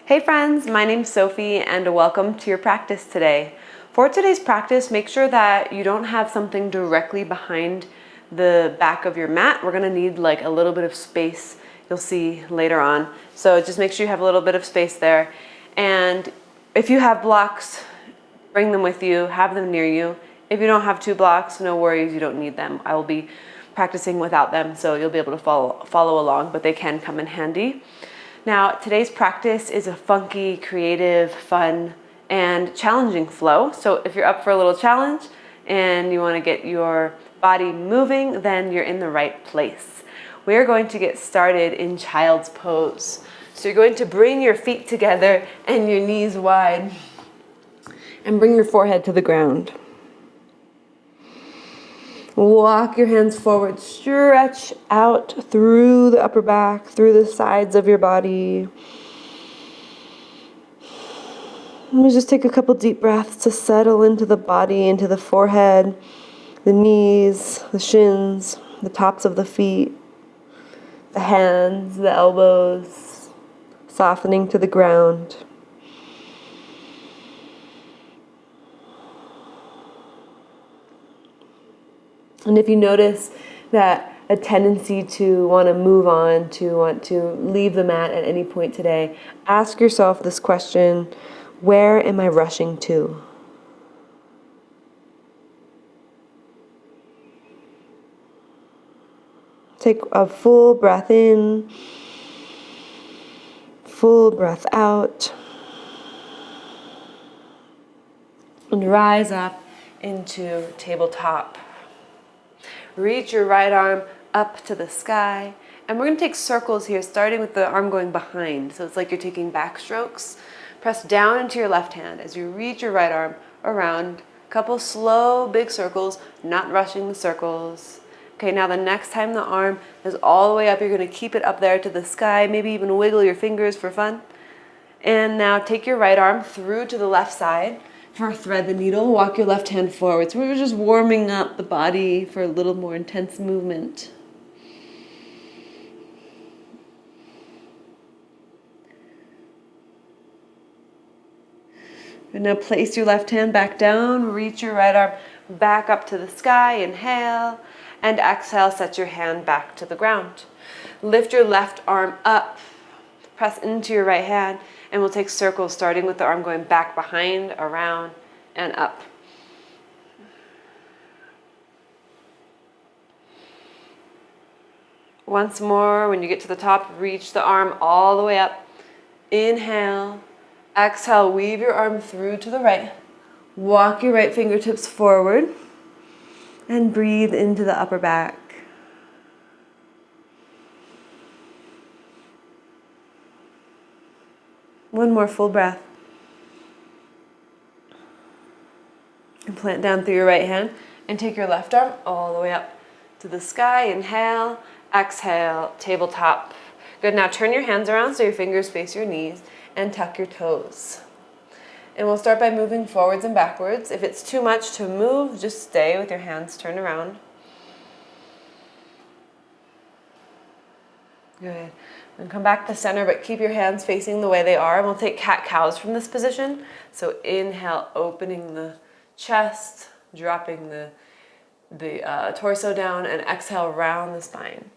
Hey friends, my name's Sophie and welcome to your practice today. For today's practice, make sure that you don't have something directly behind the back of your mat. We're gonna need like a little bit of space, you'll see later on. So just make sure you have a little bit of space there. And if you have blocks, bring them with you, have them near you. If you don't have 2 blocks, no worries, you don't need them. I will be practicing without them, so you'll be able to follow along, but they can come in handy. Now, today's practice is a funky, creative, fun, and challenging flow. So if you're up for a little challenge and you want to get your body moving, then you're in the right place. We're going to get started in child's pose. So you're going to bring your feet together and your knees wide and bring your forehead to the ground. Walk your hands forward, stretch out through the upper back, through the sides of your body. We'll just take a couple deep breaths to settle into the body, into the forehead, the knees, the shins, the tops of the feet, the hands, the elbows, softening to the ground. And if you notice that a tendency to want to move on, to want to leave the mat at any point today, ask yourself this question: where am I rushing to? Take a full breath in, full breath out, and rise up into tabletop. Reach your right arm up to the sky. And we're going to take circles here, starting with the arm going behind. So it's like you're taking back strokes. Press down into your left hand as you reach your right arm around. A couple slow, big circles, not rushing the circles. Okay, now the next time the arm is all the way up, you're going to keep it up there to the sky. Maybe even wiggle your fingers for fun. And now take your right arm through to the left side. For thread the needle, walk your left hand forward. So we're just warming up the body for a little more intense movement. And now place your left hand back down, reach your right arm back up to the sky, inhale, and exhale, set your hand back to the ground. Lift your left arm up, press into your right hand, and we'll take circles starting with the arm going back behind, around, and up. Once more, when you get to the top, reach the arm all the way up. Inhale, exhale, weave your arm through to the right. Walk your right fingertips forward and breathe into the upper back. One more full breath. And plant down through your right hand and take your left arm all the way up to the sky. Inhale, exhale, tabletop. Good, now turn your hands around so your fingers face your knees and tuck your toes. And we'll start by moving forwards and backwards. If it's too much to move, just stay with your hands turned around. Good. And come back to center, but keep your hands facing the way they are. And we'll take cat-cows from this position. So inhale, opening the chest, dropping the torso down, and exhale, round the spine.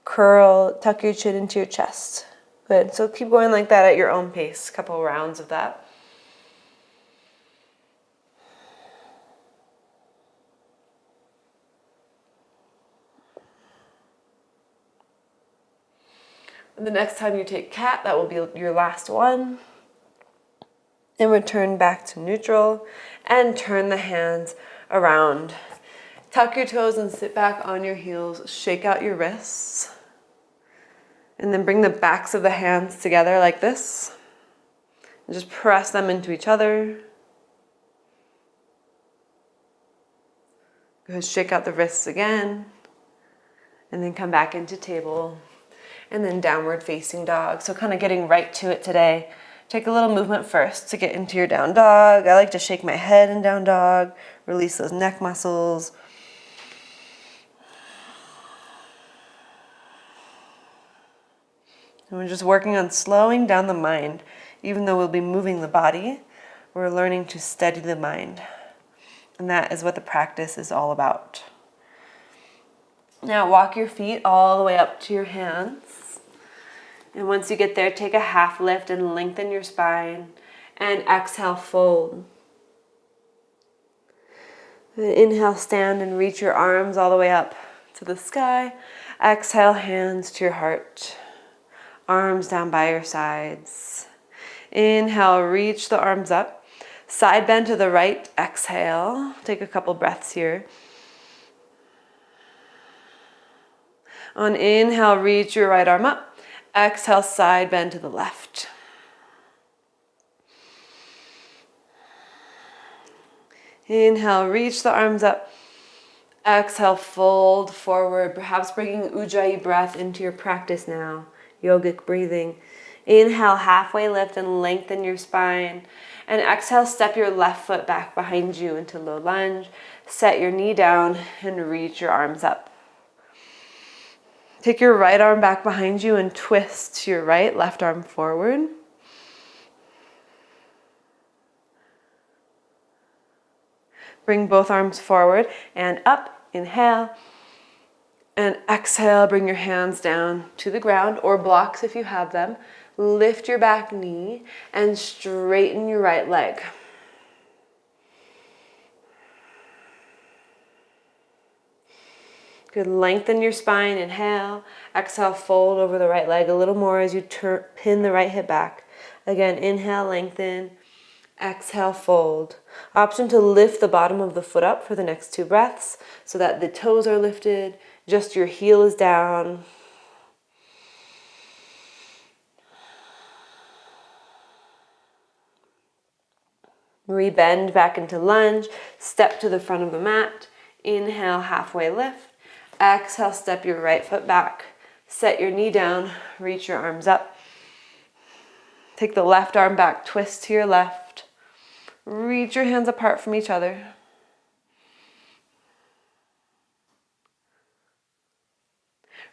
Curl, tuck your chin into your chest. Good. So keep going like that at your own pace. A couple rounds of that. And the next time you take cat, that will be your last one. And return back to neutral and turn the hands around. Tuck your toes and sit back on your heels. Shake out your wrists. And then bring the backs of the hands together like this. And just press them into each other. Go ahead, shake out the wrists again. And then come back into table. And then downward facing dog. So kind of getting right to it today. Take a little movement first to get into your down dog. I like to shake my head in down dog. Release those neck muscles. And we're just working on slowing down the mind. Even though we'll be moving the body, we're learning to steady the mind. And that is what the practice is all about. Now walk your feet all the way up to your hands. And once you get there, take a half lift and lengthen your spine. And exhale, fold. And inhale, stand and reach your arms all the way up to the sky. Exhale, hands to your heart. Arms down by your sides. Inhale, reach the arms up. Side bend to the right. Exhale. Take a couple breaths here. On inhale, reach your right arm up. Exhale, side bend to the left. Inhale, reach the arms up. Exhale, fold forward, perhaps bringing Ujjayi breath into your practice now. Yogic breathing. Inhale, halfway lift and lengthen your spine. And exhale, step your left foot back behind you into low lunge. Set your knee down and reach your arms up. Take your right arm back behind you and twist to your right, left arm forward. Bring both arms forward and up. Inhale. And exhale, bring your hands down to the ground or blocks if you have them. Lift your back knee and straighten your right leg. Good, lengthen your spine, inhale. Exhale, fold over the right leg a little more as you pin the right hip back. Again, inhale, lengthen. Exhale, fold. Option to lift the bottom of the foot up for the next 2 breaths so that the toes are lifted, just your heel is down. Rebend back into lunge, step to the front of the mat. Inhale, halfway lift. Exhale, step your right foot back. Set your knee down, reach your arms up. Take the left arm back, twist to your left. Reach your hands apart from each other.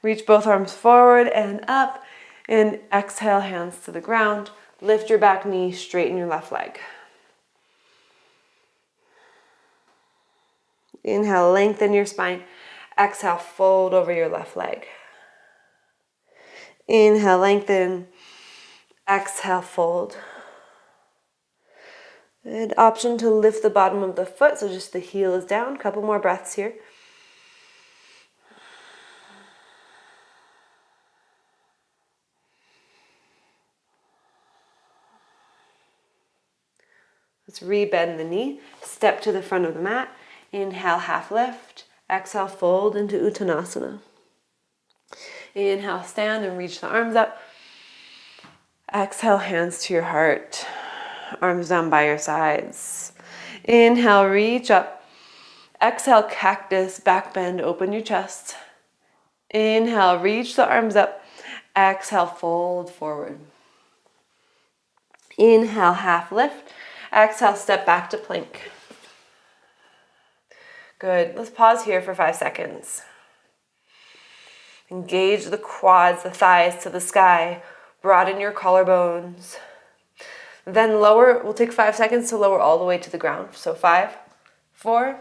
Reach both arms forward and up. And exhale, hands to the ground. Lift your back knee, straighten your left leg. Inhale, lengthen your spine. Exhale, fold over your left leg. Inhale, lengthen. Exhale, fold. And option to lift the bottom of the foot, so just the heel is down. Couple more breaths here. Let's rebend the knee. Step to the front of the mat. Inhale, half lift. Exhale, fold into Uttanasana. Inhale, stand and reach the arms up. Exhale, hands to your heart. Arms down by your sides. Inhale, reach up. Exhale, cactus, back bend, open your chest. Inhale, reach the arms up. Exhale, fold forward. Inhale, half lift. Exhale, step back to plank. Good. Let's pause here for 5 seconds. Engage the quads, the thighs to the sky. Broaden your collarbones. Then lower, we'll take 5 seconds to lower all the way to the ground. So 5, 4,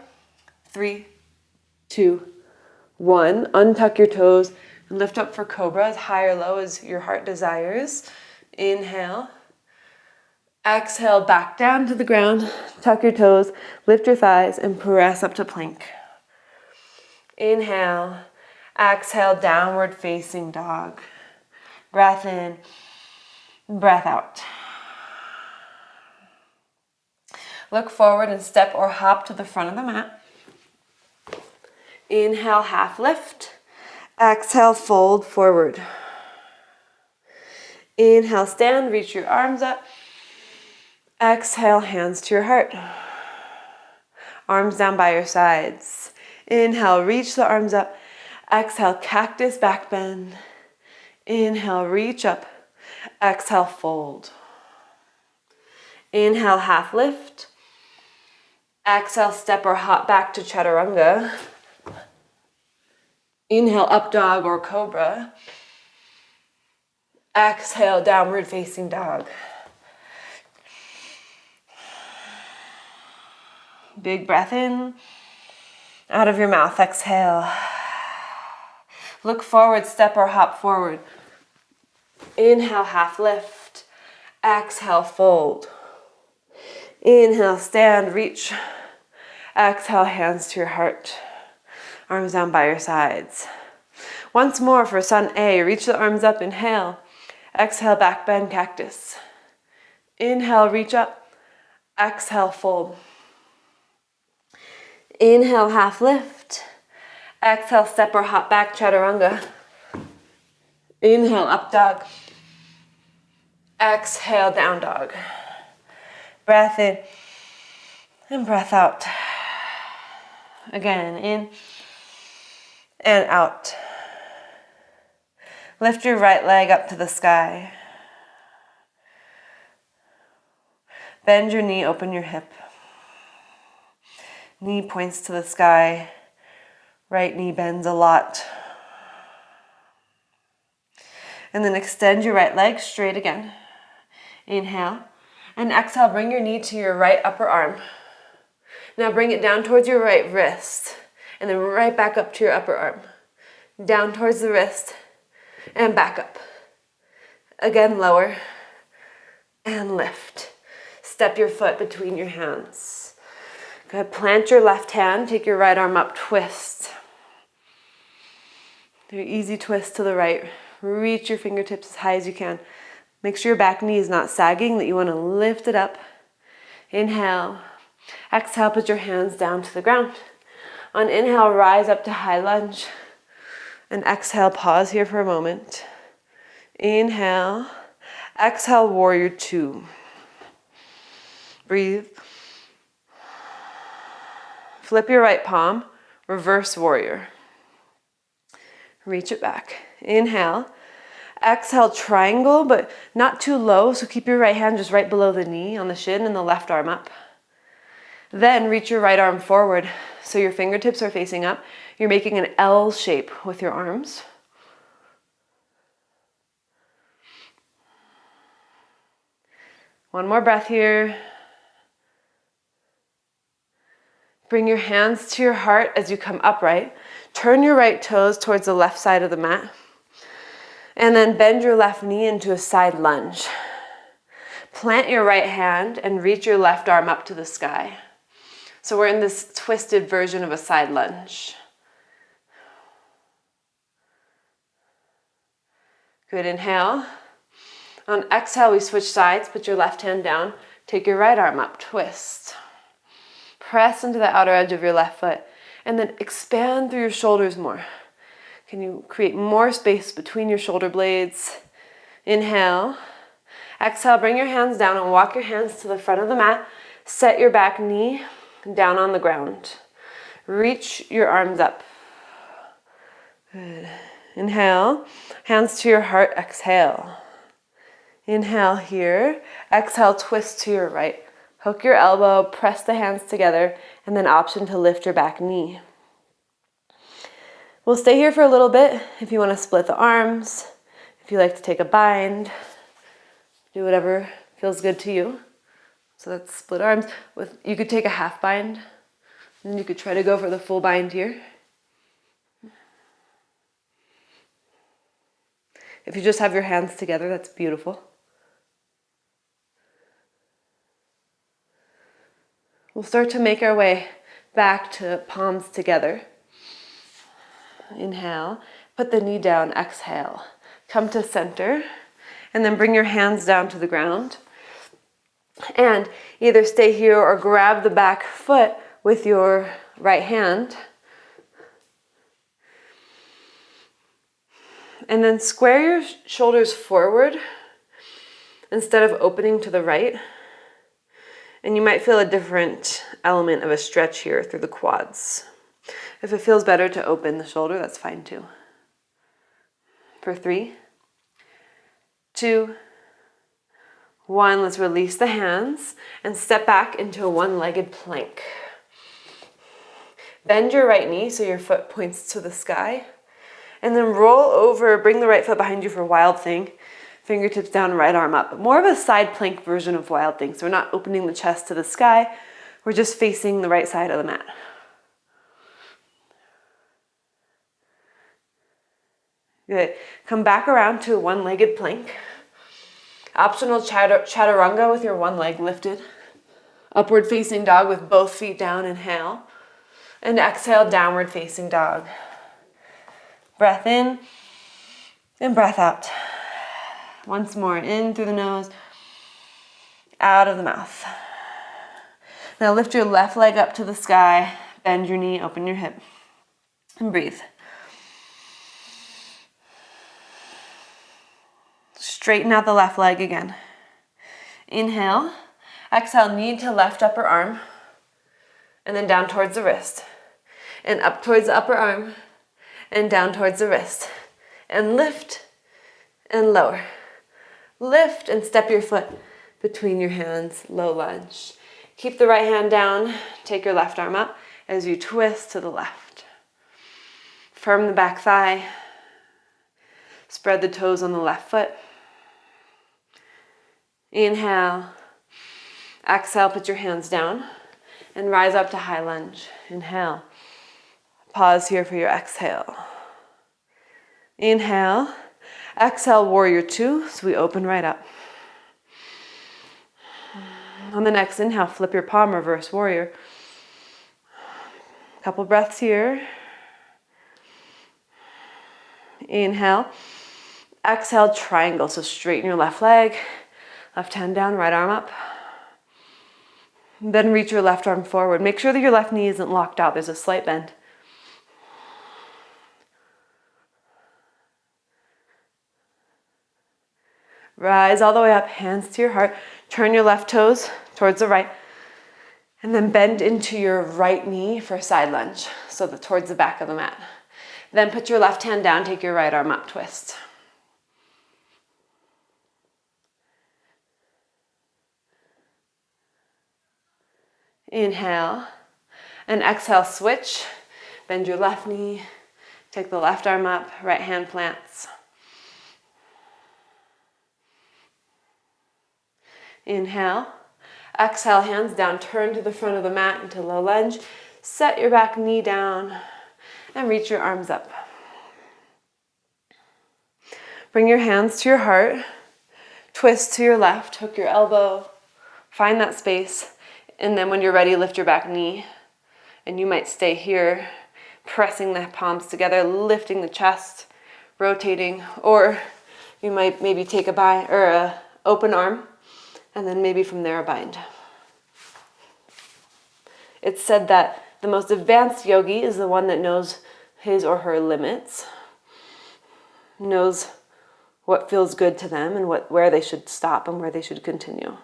3, 2, 1. Untuck your toes and lift up for cobra as high or low as your heart desires. Inhale. Exhale, back down to the ground. Tuck your toes, lift your thighs, and press up to plank. Inhale. Exhale, downward facing dog. Breath in, breath out. Look forward and step or hop to the front of the mat. Inhale, half lift. Exhale, fold forward. Inhale, stand, reach your arms up. Exhale, hands to your heart. Arms down by your sides. Inhale, reach the arms up. Exhale, cactus, back bend. Inhale, reach up. Exhale, fold. Inhale, half lift. Exhale, step or hop back to chaturanga. Inhale, up dog or cobra. Exhale, downward facing dog. Big breath in. Out of your mouth, exhale. Look forward, step or hop forward. Inhale, half lift. Exhale, fold. Inhale, stand, reach. Exhale, hands to your heart. Arms down by your sides. Once more for sun A, reach the arms up, inhale. Exhale, back bend, cactus. Inhale, reach up. Exhale, fold. Inhale, half lift. Exhale, step or hop back, chaturanga. Inhale, up dog. Exhale, down dog. Breath in and breath out. Again, in and out. Lift your right leg up to the sky. Bend your knee, open your hip. Knee points to the sky. Right knee bends a lot. And then extend your right leg straight again. Inhale. And exhale, bring your knee to your right upper arm. Now bring it down towards your right wrist. And then right back up to your upper arm. Down towards the wrist. And back up. Again, lower. And lift. Step your foot between your hands. Good. Plant your left hand. Take your right arm up. Twist. Do an easy twist to the right. Reach your fingertips as high as you can. Make sure your back knee is not sagging, that you want to lift it up. Inhale. Exhale, put your hands down to the ground. On inhale, rise up to high lunge. And exhale, pause here for a moment. Inhale. Exhale, warrior two. Breathe. Flip your right palm, reverse warrior. Reach it back. Inhale. Exhale, triangle, but not too low, so keep your right hand just right below the knee on the shin and the left arm up. Then reach your right arm forward, so your fingertips are facing up. You're making an L shape with your arms. One more breath here. Bring your hands to your heart as you come upright. Turn your right toes towards the left side of the mat. And then bend your left knee into a side lunge. Plant your right hand and reach your left arm up to the sky. So we're in this twisted version of a side lunge. Good, inhale. On exhale, we switch sides. Put your left hand down. Take your right arm up, twist. Press into the outer edge of your left foot. And then expand through your shoulders more. Can you create more space between your shoulder blades? Inhale. Exhale, bring your hands down and walk your hands to the front of the mat. Set your back knee down on the ground. Reach your arms up. Good. Inhale. Hands to your heart. Exhale. Inhale here. Exhale, twist to your right. Hook your elbow, press the hands together, and then option to lift your back knee. We'll stay here for a little bit if you want to split the arms, if you like to take a bind, do whatever feels good to you. So that's split arms. You could take a half bind, and you could try to go for the full bind here. If you just have your hands together, that's beautiful. We'll start to make our way back to palms together. Inhale, put the knee down, exhale. Come to center, and then bring your hands down to the ground. And either stay here or grab the back foot with your right hand. And then square your shoulders forward instead of opening to the right. And you might feel a different element of a stretch here through the quads. If it feels better to open the shoulder, that's fine too. For 3, 2, 1, let's release the hands and step back into a one-legged plank. Bend your right knee so your foot points to the sky. And then roll over, bring the right foot behind you for Wild Thing. Fingertips down, right arm up. More of a side plank version of Wild Thing. So we're not opening the chest to the sky. We're just facing the right side of the mat. Good. Come back around to a one-legged plank. Optional chaturanga with your one leg lifted. Upward facing dog with both feet down, inhale. And exhale, downward facing dog. Breath in and breath out. Once more, in through the nose, out of the mouth. Now lift your left leg up to the sky, bend your knee, open your hip, and breathe. Straighten out the left leg again. Inhale, exhale, knee to left upper arm, and then down towards the wrist, and up towards the upper arm, and down towards the wrist, and lift and lower. Lift and step your foot between your hands, low lunge. Keep the right hand down, take your left arm up as you twist to the left. Firm the back thigh, spread the toes on the left foot. Inhale, exhale, put your hands down and rise up to high lunge. Inhale, pause here for your exhale. Inhale, exhale, warrior two, so we open right up. On the next inhale, flip your palm, reverse warrior. Couple breaths here. Inhale, exhale, triangle, so straighten your left leg, left hand down, right arm up. Then reach your left arm forward. Make sure that your left knee isn't locked out. There's a slight bend. Rise all the way up, hands to your heart. Turn your left toes towards the right. And then bend into your right knee for a side lunge, so towards the back of the mat. Then put your left hand down, take your right arm up, twist. Inhale and exhale, switch. Bend your left knee, take the left arm up, right hand plants. Inhale, exhale, hands down, turn to the front of the mat into low lunge. Set your back knee down and reach your arms up. Bring your hands to your heart, twist to your left, hook your elbow, find that space, and then when you're ready, lift your back knee. And you might stay here, pressing the palms together, lifting the chest, rotating, or you might maybe take a open arm, and then maybe from there a bind. It's said that the most advanced yogi is the one that knows his or her limits, knows what feels good to them and where they should stop and where they should continue.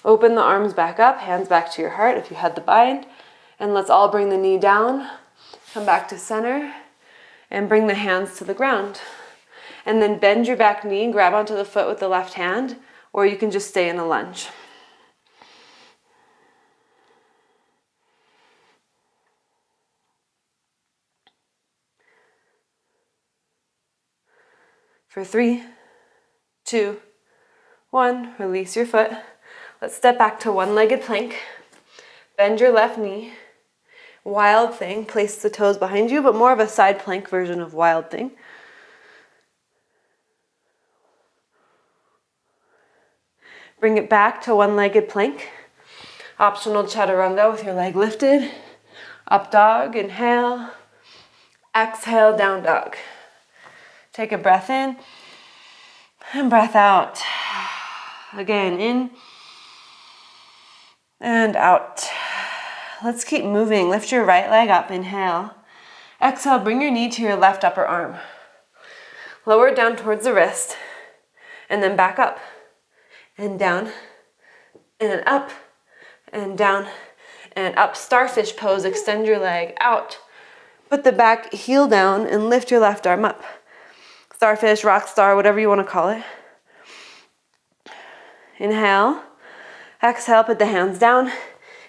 Open the arms back up, hands back to your heart if you had the bind, and let's all bring the knee down, come back to center, and bring the hands to the ground. And then bend your back knee, grab onto the foot with the left hand, or you can just stay in a lunge. For 3, 2, 1, release your foot. Let's step back to one-legged plank. Bend your left knee. Wild thing, place the toes behind you, but more of a side plank version of wild thing. Bring it back to one-legged plank. Optional chaturanga with your leg lifted. Up dog, inhale. Exhale, down dog. Take a breath in and breath out. Again, in and out. Let's keep moving. Lift your right leg up, inhale. Exhale, bring your knee to your left upper arm. Lower it down towards the wrist, and then back up, and down, and up, and down, and up. Starfish pose, extend your leg out. Put the back heel down and lift your left arm up. Starfish, rock star, whatever you want to call it. Inhale. Exhale, put the hands down.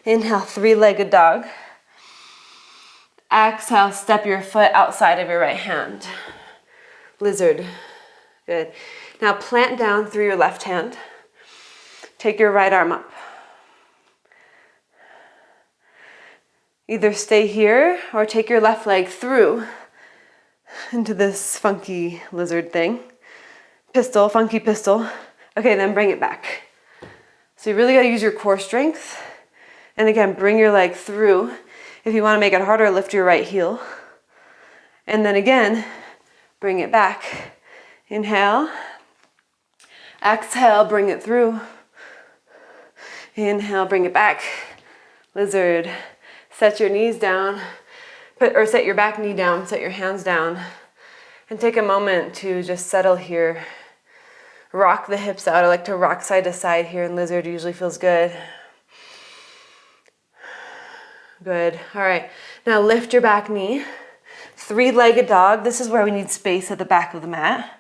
Inhale, three-legged dog. Exhale, step your foot outside of your right hand. Lizard. Good. Now plant down through your left hand. Take your right arm up. Either stay here or take your left leg through into this funky lizard thing. Pistol, funky pistol. Okay, then bring it back. So you really gotta use your core strength. And again, bring your leg through. If you wanna make it harder, lift your right heel. And then again, bring it back. Inhale. Exhale, bring it through. Inhale, bring it back. Lizard. Set your knees down, set your back knee down, set your hands down, and take a moment to just settle here. Rock the hips out. I like to rock side to side here in lizard. Usually feels good. Good. All right. Now lift your back knee. Three-legged dog. This is where we need space at the back of the mat.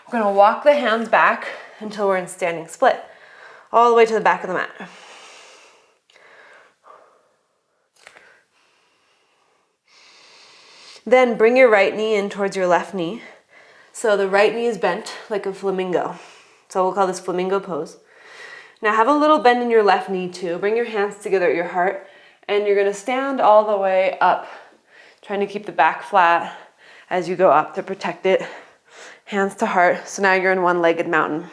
We're going to walk the hands back until we're in standing split, all the way to the back of the mat. Then bring your right knee in towards your left knee. So the right knee is bent like a flamingo. So we'll call this flamingo pose. Now have a little bend in your left knee too. Bring your hands together at your heart and you're gonna stand all the way up, trying to keep the back flat as you go up to protect it. Hands to heart. So now you're in one-legged mountain.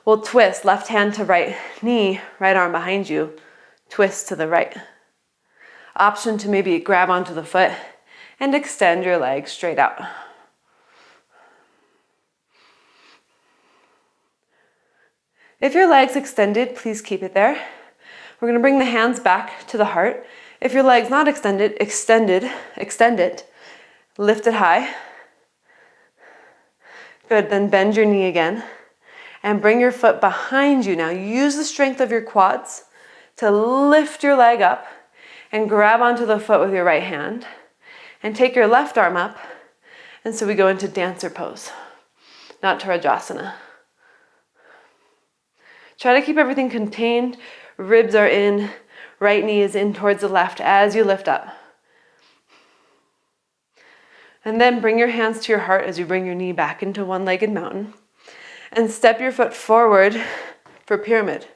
We'll twist left hand to right knee, right arm behind you, twist to the right. Option to maybe grab onto the foot and extend your leg straight out. If your leg's extended, please keep it there. We're going to bring the hands back to the heart. If your leg's not extended, extend it, lift it high. Good, then bend your knee again and bring your foot behind you. Now use the strength of your quads to lift your leg up and grab onto the foot with your right hand and take your left arm up. And so we go into dancer pose, not Tarajasana. Try to keep everything contained. Ribs are in, right knee is in towards the left as you lift up. And then bring your hands to your heart as you bring your knee back into one-legged mountain and step your foot forward for pyramid.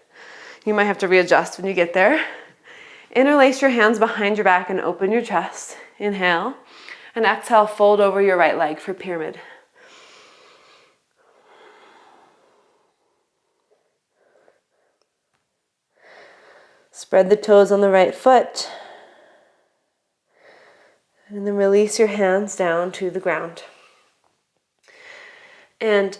You might have to readjust when you get there. Interlace your hands behind your back and open your chest. Inhale. And exhale, fold over your right leg for pyramid. Spread the toes on the right foot. And then release your hands down to the ground. And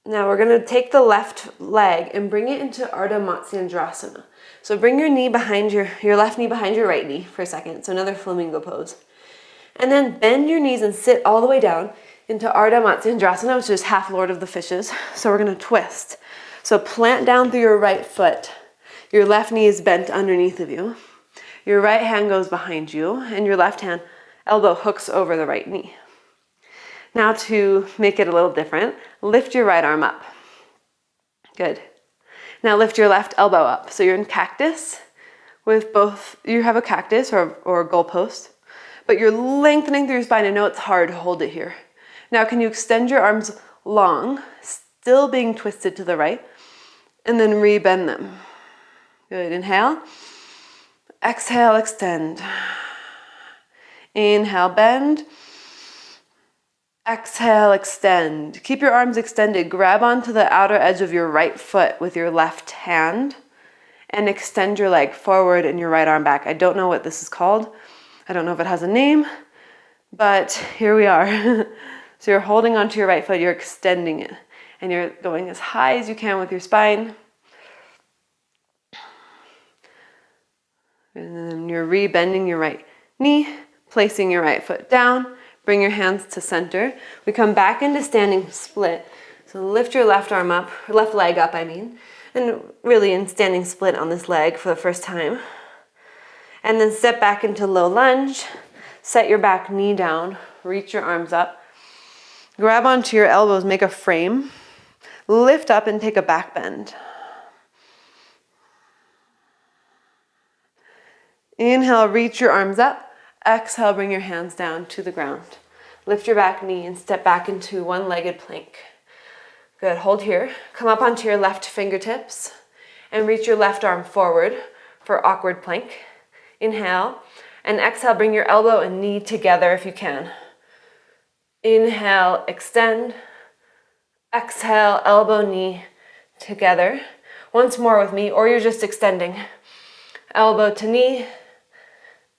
now we're going to take the left leg and bring it into Ardha Matsyendrasana. So bring your knee behind your left knee behind your right knee for a second. So another flamingo pose. And then bend your knees and sit all the way down into Ardha Matsyendrasana, which is half Lord of the Fishes. So we're going to twist. So plant down through your right foot. Your left knee is bent underneath of you. Your right hand goes behind you and your left hand elbow hooks over the right knee. Now to make it a little different, lift your right arm up. Good. Now lift your left elbow up. So you're in cactus with both, you have a cactus or a goalpost, but you're lengthening through your spine. I know it's hard to hold it here. Now can you extend your arms long, still being twisted to the right, and then rebend them. Good. Inhale. Exhale, extend. Inhale, bend. Exhale, extend. Keep your arms extended. Grab onto the outer edge of your right foot with your left hand and extend your leg forward and your right arm back. I don't know what this is called. I don't know if it has a name, but here we are. So you're holding onto your right foot, you're extending it, and you're going as high as you can with your spine. And then you're rebending your right knee, placing your right foot down. Bring your hands to center. We come back into standing split. So lift your left arm up, or left leg up, I mean, and really in standing split on this leg for the first time. And then step back into low lunge. Set your back knee down, reach your arms up. Grab onto your elbows, make a frame. Lift up and take a back bend. Inhale, reach your arms up. Exhale, bring your hands down to the ground. Lift your back knee and step back into one-legged plank. Good, hold here. Come up onto your left fingertips and reach your left arm forward for awkward plank. Inhale, and exhale, bring your elbow and knee together if you can. Inhale, extend. Exhale, elbow, knee together. Once more with me, or you're just extending. Elbow to knee,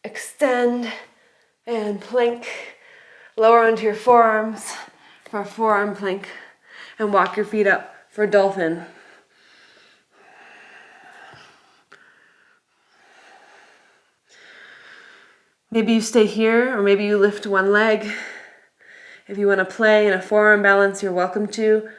extend, and plank. Lower onto your forearms for a forearm plank, and walk your feet up for dolphin. Maybe you stay here, or maybe you lift one leg. If you want to play in a forearm balance, you're welcome to.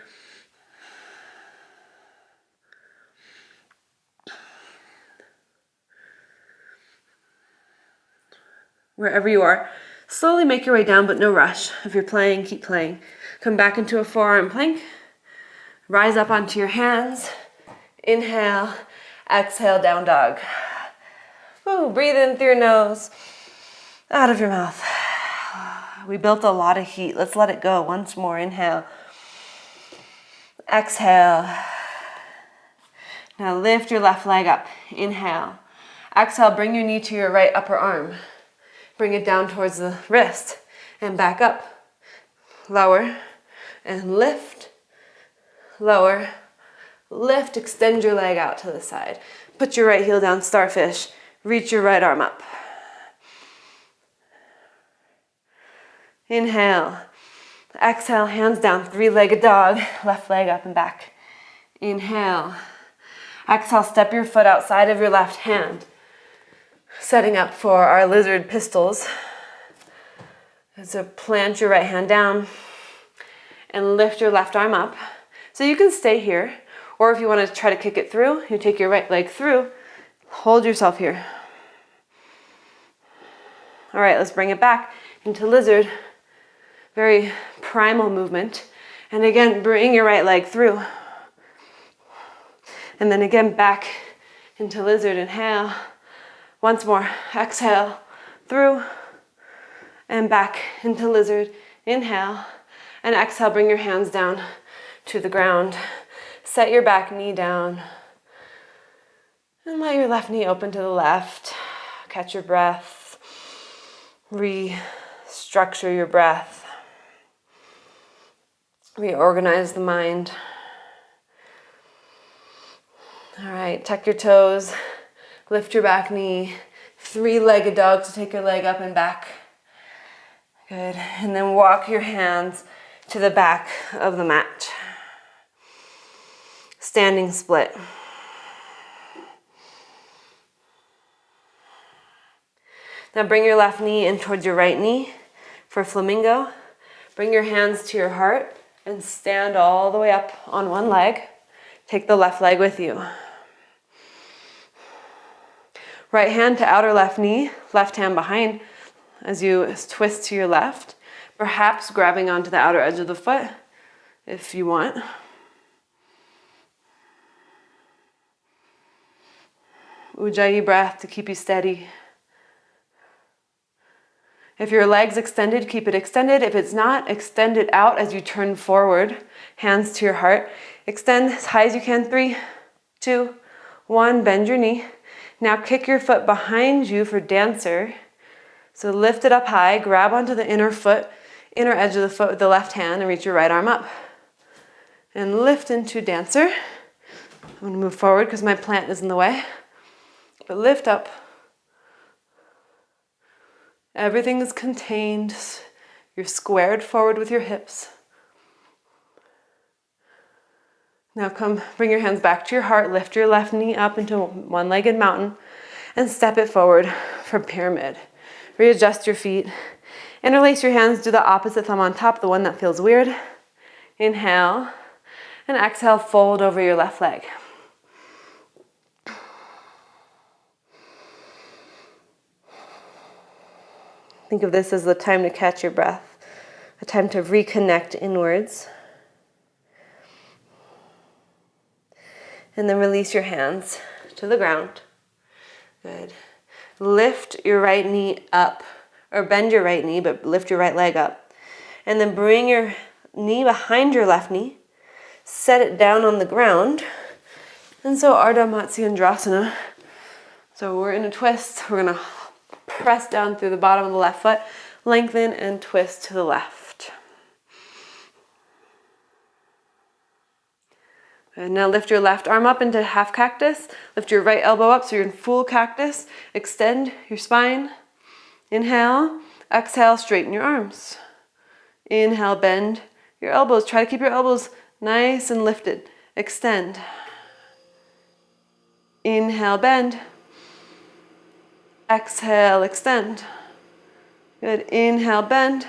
Wherever you are, slowly make your way down, but no rush. If you're playing, keep playing. Come back into a forearm plank. Rise up onto your hands. Inhale, exhale, down dog. Woo, breathe in through your nose, out of your mouth. We built a lot of heat. Let's let it go. Once more, inhale. Exhale. Now lift your left leg up. Inhale. Exhale, bring your knee to your right upper arm. Bring it down towards the wrist and back up. Lower and lift. Lower, lift, extend your leg out to the side. Put your right heel down, starfish. Reach your right arm up. Inhale. Exhale, hands down, three-legged dog. Left leg up and back. Inhale. Exhale, step your foot outside of your left hand. Setting up for our lizard pistols. So plant your right hand down and lift your left arm up. So you can stay here, or if you want to try to kick it through, you take your right leg through, hold yourself here. All right, let's bring it back into lizard. Very primal movement. And again, bring your right leg through. And then again, back into lizard, inhale. Once more, exhale, through, and back into lizard. Inhale, and exhale, bring your hands down to the ground. Set your back knee down. And let your left knee open to the left. Catch your breath. Restructure your breath. Reorganize the mind. All right, tuck your toes. Lift your back knee, three-legged dog to take your leg up and back. Good, and then walk your hands to the back of the mat. Standing split. Now bring your left knee in towards your right knee for flamingo. Bring your hands to your heart and stand all the way up on one leg. Take the left leg with you. Right hand to outer left knee, left hand behind as you twist to your left, perhaps grabbing onto the outer edge of the foot if you want. Ujjayi breath to keep you steady. If your leg's extended, keep it extended. If it's not, extend it out as you turn forward, hands to your heart. Extend as high as you can. 3, 2, 1, bend your knee. Now kick your foot behind you for dancer. So lift it up high, grab onto the inner foot, inner edge of the foot with the left hand and reach your right arm up. And lift into dancer. I'm going to move forward because my plant is in the way. But lift up. Everything is contained. You're squared forward with your hips. Now come, bring your hands back to your heart, lift your left knee up into one-legged mountain and step it forward for pyramid. Readjust your feet. Interlace your hands, do the opposite thumb on top, the one that feels weird. Inhale, and exhale, fold over your left leg. Think of this as the time to catch your breath, a time to reconnect inwards. And then release your hands to the ground. Good. Lift your right knee up, or bend your right knee, but lift your right leg up. And then bring your knee behind your left knee. Set it down on the ground. And so Ardha Matsyendrasana. So we're in a twist. We're going to press down through the bottom of the left foot, lengthen and twist to the left. And now lift your left arm up into half cactus. Lift your right elbow up so you're in full cactus. Extend your spine. Inhale. Exhale, straighten your arms. Inhale, bend your elbows. Try to keep your elbows nice and lifted. Extend. Inhale, bend. Exhale, extend. Good. Inhale, bend.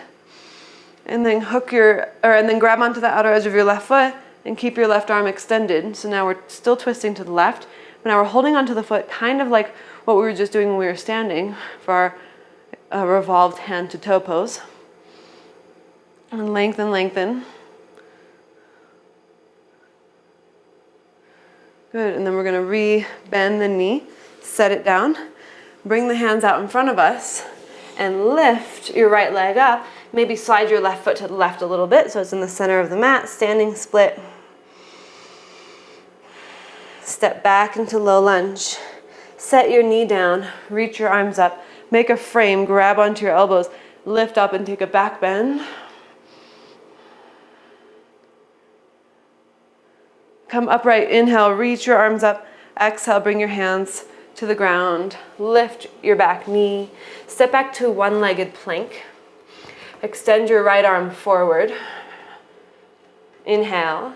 And then and then grab onto the outer edge of your left foot and keep your left arm extended. So now we're still twisting to the left, but now we're holding onto the foot, kind of like what we were just doing when we were standing for our revolved hand to toe pose. And lengthen, lengthen. Good. And then we're going to re-bend the knee, set it down, bring the hands out in front of us, and lift your right leg up. Maybe slide your left foot to the left a little bit so it's in the center of the mat. Standing split. Step back into low lunge. Set your knee down. Reach your arms up. Make a frame. Grab onto your elbows. Lift up and take a back bend. Come upright. Inhale. Reach your arms up. Exhale. Bring your hands to the ground. Lift your back knee. Step back to one-legged plank. Extend your right arm forward. Inhale.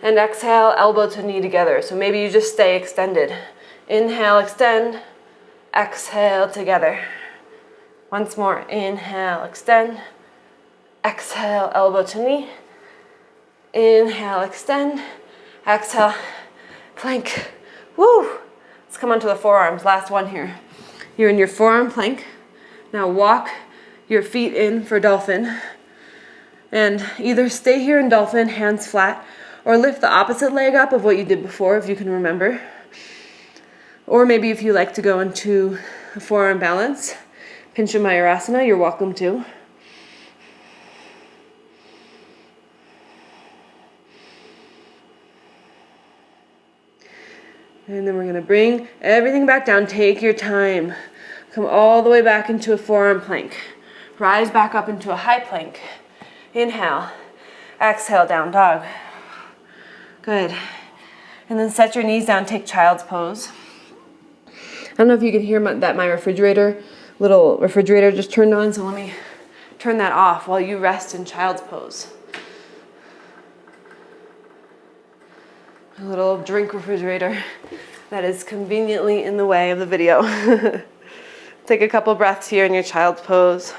And exhale, elbow to knee together. So maybe you just stay extended. Inhale, extend. Exhale, together. Once more. Inhale, extend. Exhale, elbow to knee. Inhale, extend. Exhale, plank. Woo! Let's come onto the forearms. Last one here. You're in your forearm plank. Now walk your feet in for dolphin. And either stay here in dolphin, hands flat, or lift the opposite leg up of what you did before, if you can remember. Or maybe if you like to go into a forearm balance, Pincha Mayurasana, you're welcome to. And then we're going to bring everything back down. Take your time. Come all the way back into a forearm plank. Rise back up into a high plank. Inhale. Exhale, down dog. Good. And then set your knees down. Take child's pose. I don't know if you can hear my little refrigerator just turned on, so let me turn that off while you rest in child's pose. A little drink refrigerator that is conveniently in the way of the video. Take a couple breaths here in your child's pose.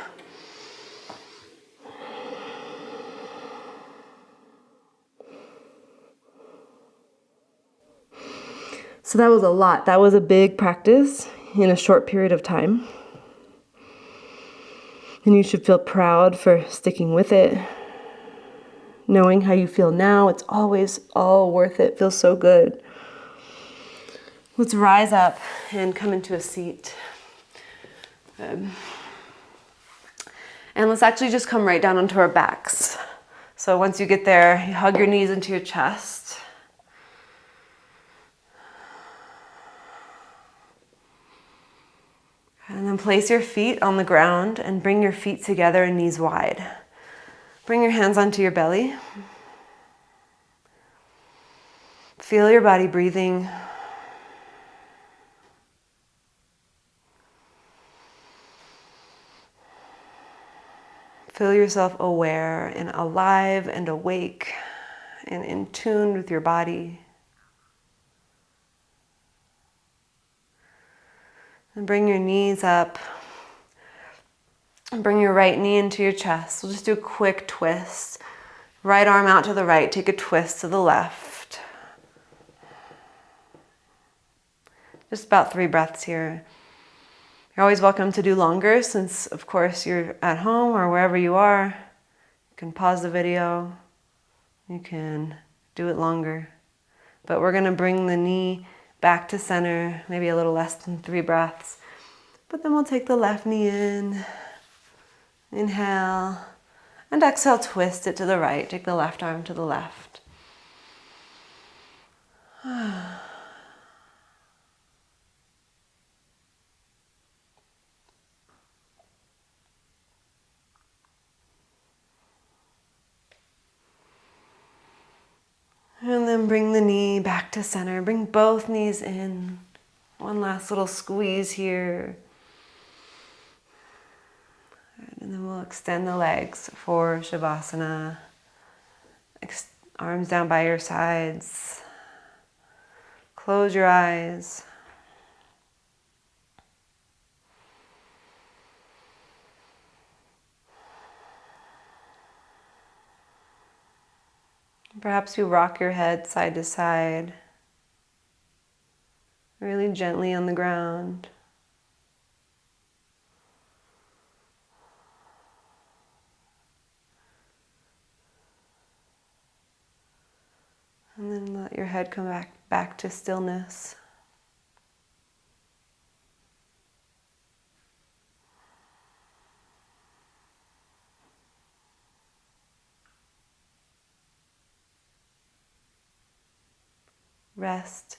So that was a lot. That was a big practice in a short period of time. And you should feel proud for sticking with it. Knowing how you feel now, it's always all worth it. Feels so good. Let's rise up and come into a seat. And let's actually just come right down onto our backs. So once you get there, you hug your knees into your chest. And then place your feet on the ground and bring your feet together and knees wide. Bring your hands onto your belly. Feel your body breathing. Feel yourself aware and alive and awake and in tune with your body. And bring your knees up. And bring your right knee into your chest. We'll just do a quick twist. Right arm out to the right. Take a twist to the left. Just about 3 breaths here. You're always welcome to do longer since, of course, you're at home or wherever you are. You can pause the video. You can do it longer. But we're going to bring the knee back to center, maybe a little less than 3 breaths. But then we'll take the left knee in. Inhale. And exhale, twist it to the right. Take the left arm to the left. And then bring the knee back to center. Bring both knees in. One last little squeeze here. And then we'll extend the legs for Shavasana. Arms down by your sides. Close your eyes. Perhaps you rock your head side to side, really gently on the ground. And then let your head come back to stillness. Rest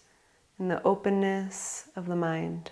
in the openness of the mind.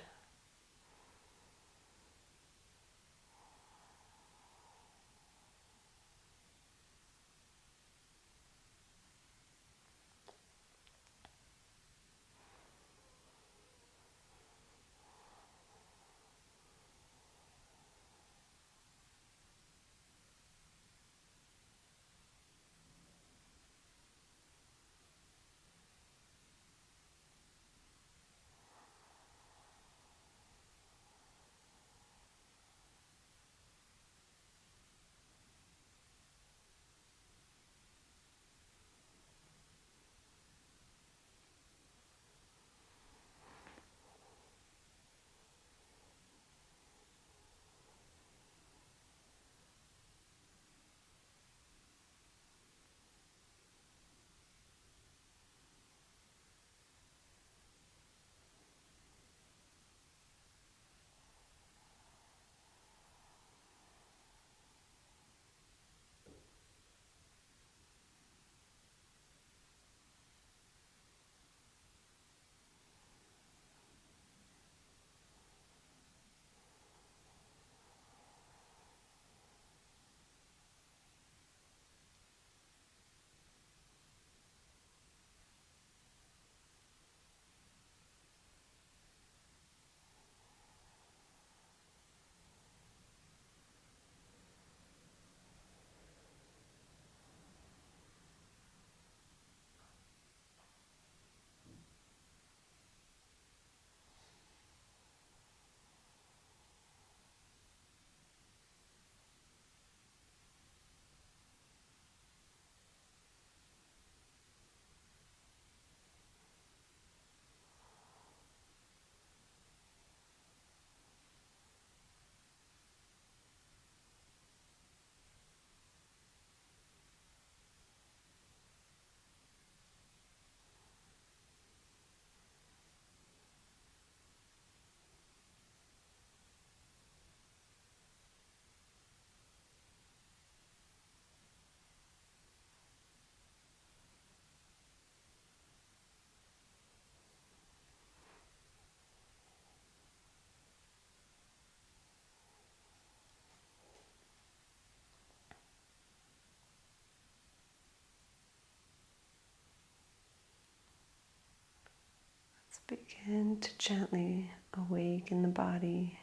Begin to gently awaken the body.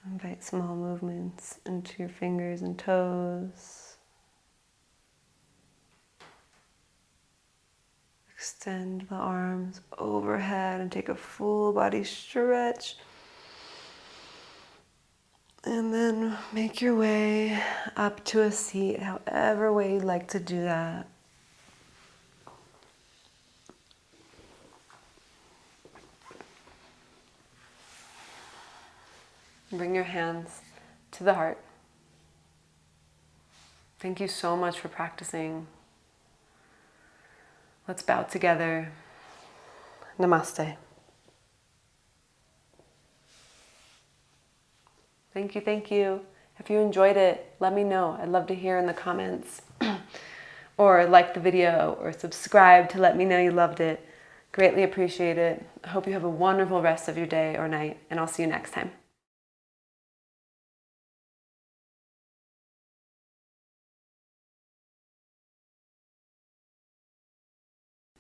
Invite small movements into your fingers and toes. Extend the arms overhead and take a full body stretch. And then make your way up to a seat, however way you'd like to do that. Bring your hands to the heart. Thank you so much for practicing. Let's bow together. Namaste. Thank you, thank you. If you enjoyed it, let me know. I'd love to hear in the comments. Or like the video, or subscribe to let me know you loved it. Greatly appreciate it. I hope you have a wonderful rest of your day or night, and I'll see you next time.